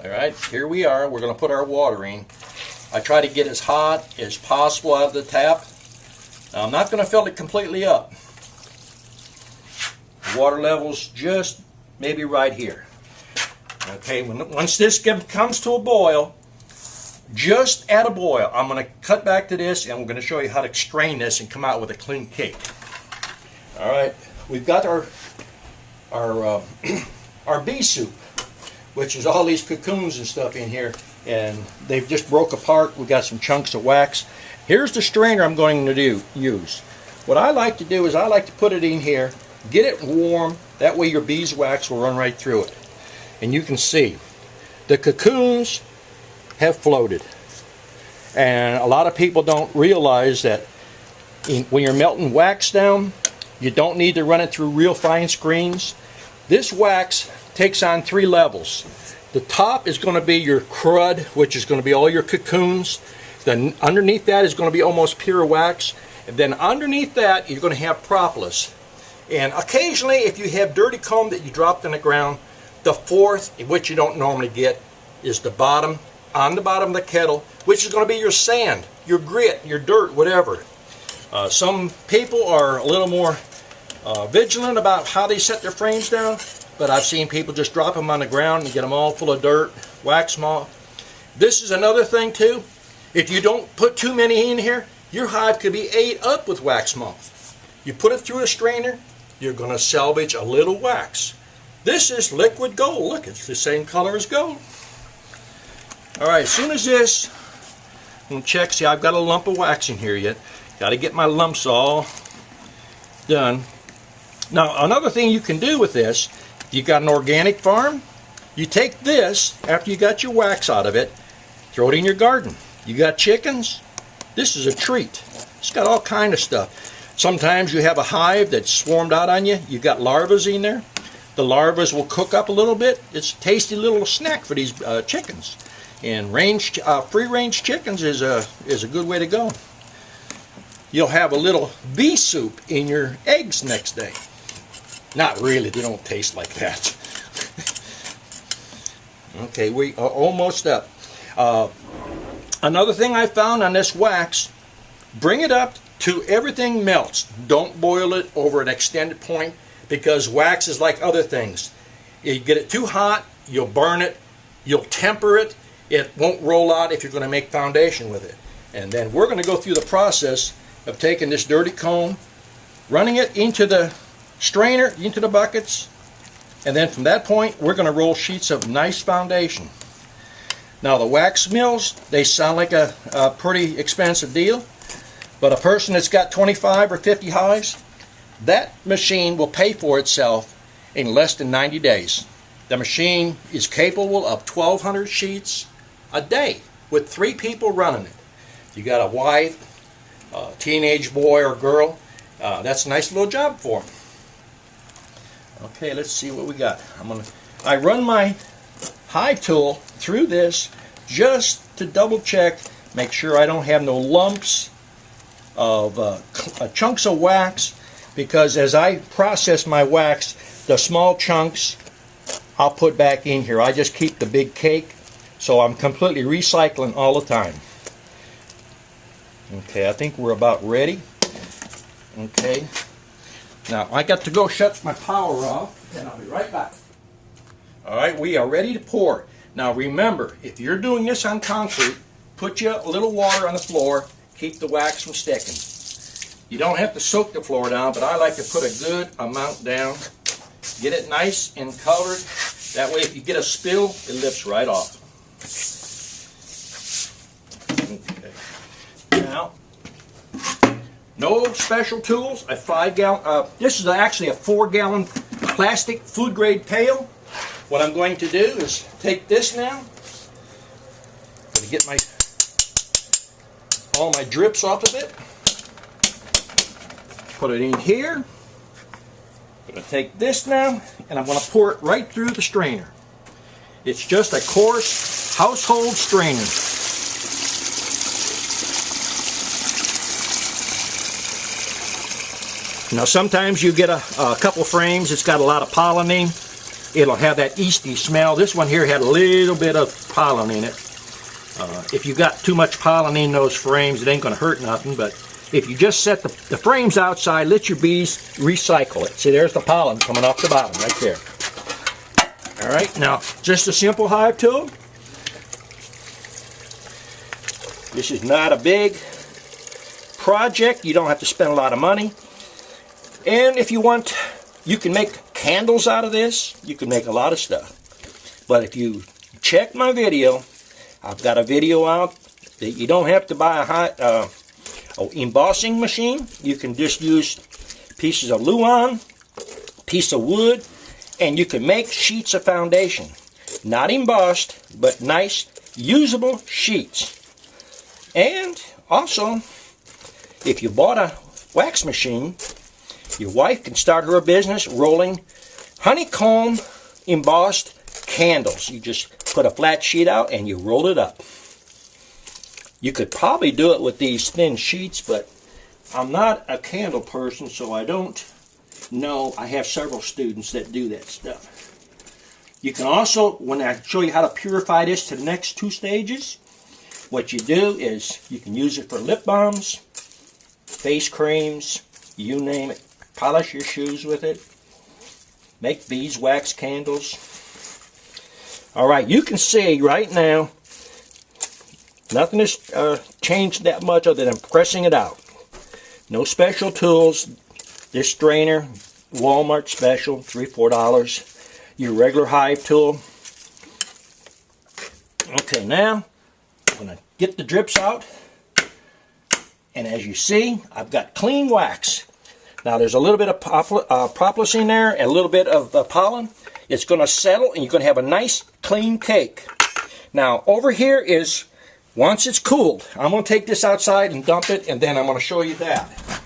Alright, here we are. We're going to put our water in. I try to get as hot as possible out of the tap. Now, I'm not going to fill it completely up. The water level's just maybe right here. Okay, once this comes to a boil, just at a boil, I'm going to cut back to this and I'm going to show you how to strain this and come out with a clean cake. Alright, we've got our bee soup, which is all these cocoons and stuff in here, and they've just broke apart. We got some chunks of wax. Here's the strainer I'm going to use. What I like to do is I like to put it in here, get it warm, that way your beeswax will run right through it. And you can see the cocoons have floated, and a lot of people don't realize that when you're melting wax down, you don't need to run it through real fine screens. This wax takes on 3 levels. The top is going to be your crud, which is going to be all your cocoons. Then underneath that is going to be almost pure wax. And then underneath that, you're going to have propolis. And occasionally, if you have dirty comb that you dropped on the ground, the 4th, which you don't normally get, is the bottom, on the bottom of the kettle, which is going to be your sand, your grit, your dirt, whatever. Some people are a little more vigilant about how they set their frames down, but I've seen people just drop them on the ground and get them all full of dirt, wax them all. This is another thing too. If you don't put too many in here, your hive could be ate up with wax moth. You put it through a strainer, you're going to salvage a little wax. This is liquid gold. Look, it's the same color as gold. Alright, as soon as this, I'm going to check, see I've got a lump of wax in here yet. Got to get my lumps all done. Now, another thing you can do with this, if you've got an organic farm, you take this, after you got your wax out of it, throw it in your garden. You got chickens, this is a treat. It's got all kind of stuff. Sometimes you have a hive that's swarmed out on you. You've got larvae in there. The larvae will cook up a little bit. It's a tasty little snack for these chickens. And free-range chickens is a good way to go. You'll have a little bee soup in your eggs next day. Not really, they don't taste like that. Okay, we are almost up. Another thing I found on this wax, bring it up to everything melts. Don't boil it over an extended point, because wax is like other things. You get it too hot, you'll burn it, you'll temper it, it won't roll out if you're going to make foundation with it. And then we're going to go through the process of taking this dirty comb, running it into the strainer, into the buckets, and then from that point we're going to roll sheets of nice foundation. Now the wax mills, they sound like a pretty expensive deal, but a person that's got 25 or 50 hives, that machine will pay for itself in less than 90 days. The machine is capable of 1,200 sheets a day with 3 people running it. You got a wife, a teenage boy or girl, that's a nice little job for them. Okay, let's see what we got. I run my hive tool through this just to double check, make sure I don't have no lumps of chunks of wax, because as I process my wax, the small chunks I'll put back in here. I just keep the big cake, so I'm completely recycling all the time. Okay, I think we're about ready. Okay, now I got to go shut my power off, and I'll be right back. Alright, we are ready to pour. Now remember, if you're doing this on concrete, put you a little water on the floor, keep the wax from sticking. You don't have to soak the floor down, but I like to put a good amount down. Get it nice and covered. That way if you get a spill, it lifts right off. Okay. Now, no special tools. A 5-gallon, this is actually a 4-gallon plastic food grade pail. What I'm going to do is take this now. I'm going to get all my drips off of it. Put it in here. I'm going to take this now, and I'm going to pour it right through the strainer. It's just a coarse household strainer. Now sometimes you get a couple frames, it's got a lot of pollen in. it'll have that yeasty smell. This one here had a little bit of pollen in it. If you got too much pollen in those frames, it ain't going to hurt nothing, but if you just set the frames outside, let your bees recycle it. See, there's the pollen coming off the bottom right there. All right, now, just a simple hive tool. This is not a big project. You don't have to spend a lot of money. And if you want, you can make candles out of this. You can make a lot of stuff. But if you check my video, I've got a video out that you don't have to buy a embossing machine. You can just use pieces of luan, piece of wood, and you can make sheets of foundation. Not embossed, but nice, usable sheets. And also, if you bought a wax machine, your wife can start her business rolling honeycomb embossed candles. You just put a flat sheet out and you roll it up. You could probably do it with these thin sheets, but I'm not a candle person, so I don't know. I have several students that do that stuff. You can also, when I show you how to purify this to the next 2 stages, what you do is you can use it for lip balms, face creams, you name it. Polish your shoes with it. Make beeswax candles. Alright, you can see right now, nothing has changed that much other than pressing it out. No special tools. This strainer, Walmart special, $3 or $4. Your regular hive tool. Okay, now I'm going to get the drips out. And as you see, I've got clean wax. Now there's a little bit of propolis in there and a little bit of pollen. It's going to settle and you're going to have a nice clean cake. Now over here is, once it's cooled, I'm going to take this outside and dump it, and then I'm going to show you that.